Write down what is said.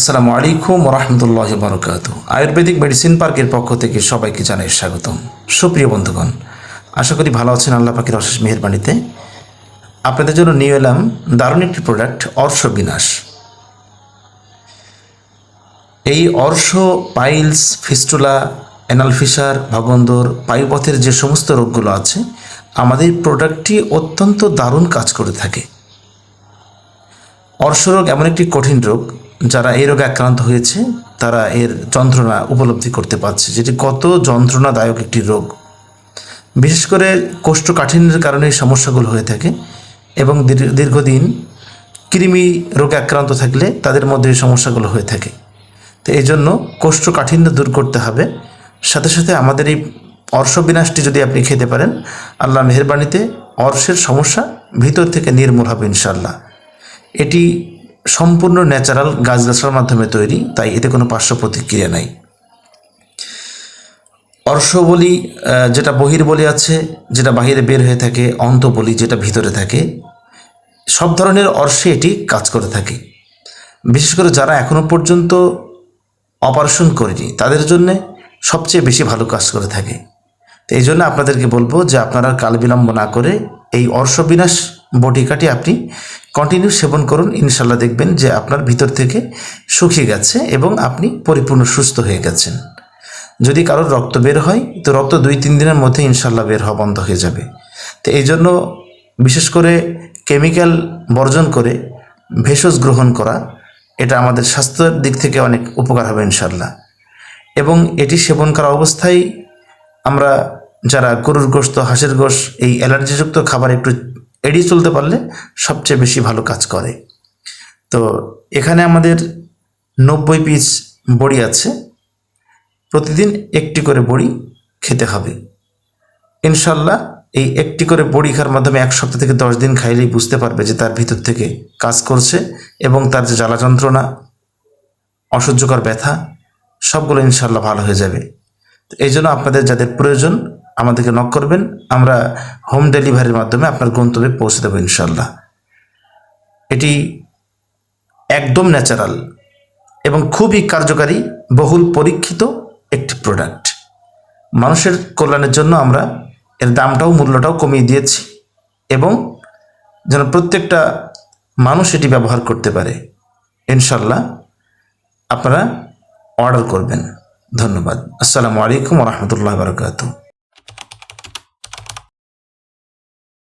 আসসালামু আলাইকুম রহমতুল্লাহ বরকাত। আয়ুর্বেদিক মেডিসিন পার্কের পক্ষ থেকে সবাইকে জানাই স্বাগতম। সুপ্রিয় বন্ধুগণ, আশা করি ভালো আছেন আল্লাহ পাকের অশেষ মেহেরবানিতে। আপনাদের জন্য নিয়ে এলাম দারুণ একটি প্রোডাক্ট, অর্শ বিনাশ। এই অর্শ, পাইলস, ফিস্টুলা, অ্যানাল ফিসার, ভাগন্দর, পায়ুপথের যে সমস্ত রোগগুলো আছে, আমাদের প্রোডাক্টটি অত্যন্ত দারুণ কাজ করে থাকে। অর্শরোগ এমন একটি কঠিন রোগ, যারা এই রোগে আক্রান্ত হয়েছে তারা এর যন্ত্রণা উপলব্ধি করতে পারছে, যেটি কত যন্ত্রণাদায়ক একটি রোগ। বিশেষ করে কোষ্ঠকাঠিন্যের কারণে এই সমস্যাগুলো হয়ে থাকে এবং দীর্ঘদিন কৃমি রোগে আক্রান্ত থাকলে তাদের মধ্যে এই সমস্যাগুলো হয়ে থাকে। তো এই জন্য কোষ্ঠকাঠিন্য দূর করতে হবে। সাথে সাথে আমাদের এই অর্শ বিনাশটি যদি আপনি খেতে পারেন, আল্লাহ মেহেরবানিতে অর্শের সমস্যা ভিতর থেকে নির্মূল হবে ইনশাআল্লাহ। এটি সম্পূর্ণ ন্যাচারাল গাছগাছার মাধ্যমে তৈরি, তাই এতে কোনো পার্শ্ব প্রতিক্রিয়া নাই। অর্শ বলি যেটা বহির্বলি আছে, যেটা বাহিরে বের হয়ে থাকে, অন্তবলি যেটা ভিতরে থাকে, সব ধরনের অর্শে এটি কাজ করে থাকে। বিশেষ করে যারা এখনো পর্যন্ত অপারেশন করেনি তাদের জন্য সবচেয়ে বেশি ভালো কাজ করে থাকে। তো এই জন্য আপনাদেরকে বলবো যে আপনারা কাল বিলম্ব না করে এই অর্শ বিনাশ বটিকাটি আপনি কন্টিনিউ সেবন করুন। ইনশাল্লাহ দেখবেন যে আপনার ভিতর থেকে শুকিয়ে গেছে এবং আপনি পরিপূর্ণ সুস্থ হয়ে গেছেন। যদি কারোর রক্ত বের হয় তো রক্ত 2-3 দিনের মধ্যে ইনশাল্লাহ বের হওয়া বন্ধ হয়ে যাবে। তো এই জন্য বিশেষ করে কেমিক্যাল বর্জন করে ভেষজ গ্রহণ করা, এটা আমাদের স্বাস্থ্যের দিক থেকে অনেক উপকার হবে ইনশাল্লাহ। এবং এটি সেবন করা অবস্থায় আমরা যারা গরুর গোশত, হাঁসের গোশ, এই অ্যালার্জিযুক্ত খাবার একটু এড়িয়ে চলতে পারলে সবচেয়ে বেশি ভালো কাজ করে। তো এখানে আমাদের 90 পিস বড়ি আছে। প্রতিদিন একটি করে বড়ি খেতে হবে ইনশাল্লাহ। এই একটি করে বড়ি খাওয়ার মাধ্যমে 1 সপ্তাহ থেকে 10 দিন খাইলেই বুঝতে পারবে যে তার ভিতর থেকে কাজ করছে এবং তার যে জ্বালা যন্ত্রণা, অসহ্যকর ব্যথা, সবগুলো ইনশাল্লাহ ভালো হয়ে যাবে। এই জন্য আপনাদের যাদের প্রয়োজন আমাদেরকে নক করবেন, আমরা হোম ডেলিভারির মাধ্যমে আপনার গন্তব্যে পৌঁছে দেবো ইনশাল্লাহ। এটি একদম ন্যাচারাল এবং খুবই কার্যকারী, বহুল পরীক্ষিত একটি প্রোডাক্ট। মানুষের কল্যাণের জন্য আমরা এর দামটাও, মূল্যটাও কমিয়ে দিয়েছি এবং যেন প্রত্যেকটা মানুষ এটি ব্যবহার করতে পারে। ইনশাল্লাহ আপনারা অর্ডার করবেন। ধন্যবাদ। আসসালামু আলাইকুম রহমতুল্লাহ বরকাতুহু।